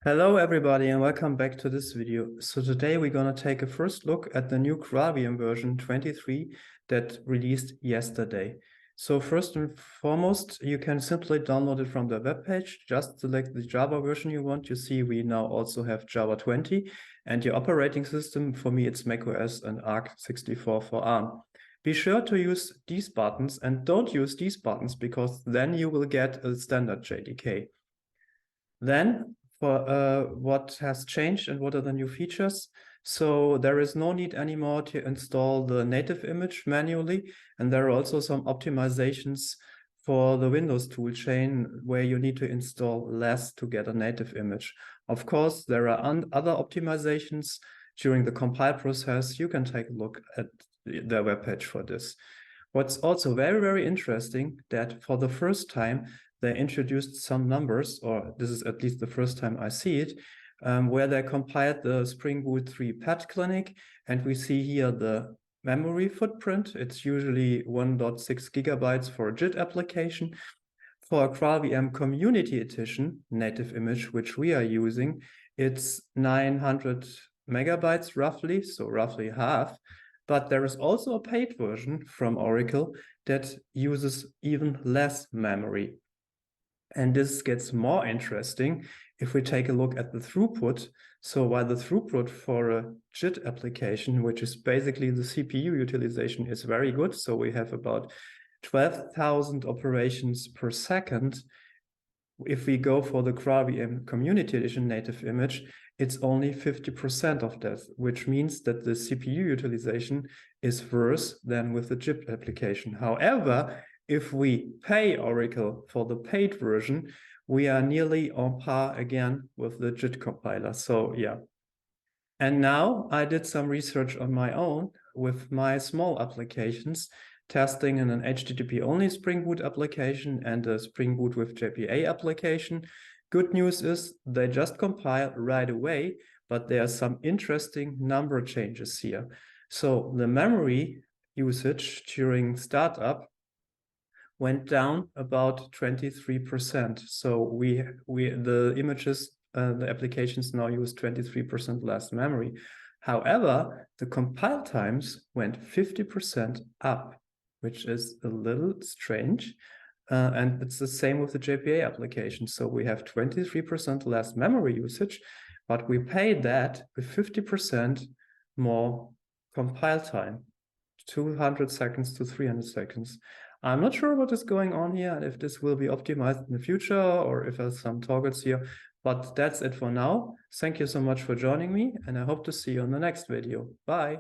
Hello everybody and welcome back to this video. So today we're going to take a first look at the new GraalVM version 23 that released yesterday. So first and foremost, you can simply download it from the web page. Just select the Java version you want. You see we now also have Java 20 and your operating system, for me it's macOS and Arc64 for ARM. Be sure to use these buttons and don't use these buttons because then you will get a standard JDK. Then for what has changed and what are the new features. So there is no need anymore to install the native image manually. And there are also some optimizations for the Windows toolchain where you need to install less to get a native image. Of course, there are other optimizations during the compile process. You can take a look at the webpage for this. What's also very, very interesting that for the first time, they introduced some numbers, or this is at least the first time I see it, where they compiled the Spring Boot 3 Pet Clinic, and we see here the memory footprint. It's usually 1.6 gigabytes for a JIT application. For a GraalVM Community Edition native image, which we are using, it's 900 megabytes roughly, so roughly half. But there is also a paid version from Oracle that uses even less memory. And this gets more interesting if we take a look at the throughput. So while the throughput for a JIT application, which is basically the CPU utilization, is very good. So we have about 12,000 operations per second. If we go for the GraalVM Community Edition native image, it's only 50% of that, which means that the CPU utilization is worse than with the JIT application. However, if we pay Oracle for the paid version, we are nearly on par again with the JIT compiler. So yeah. And now I did some research on my own with my small applications, testing in an HTTP-only Spring Boot application and a Spring Boot with JPA application. Good news is they just compile right away, but there are some interesting number changes here. So the memory usage during startup went down about 23%. So the images, the applications now use 23% less memory. However, the compile times went 50% up, which is a little strange. And it's the same with the JPA application. So we have 23% less memory usage, but we paid that with 50% more compile time, 200 seconds to 300 seconds. I'm not sure what is going on here and if this will be optimized in the future or if there's some toggles here, but that's it for now. Thank you so much for joining me and I hope to see you on the next video. Bye.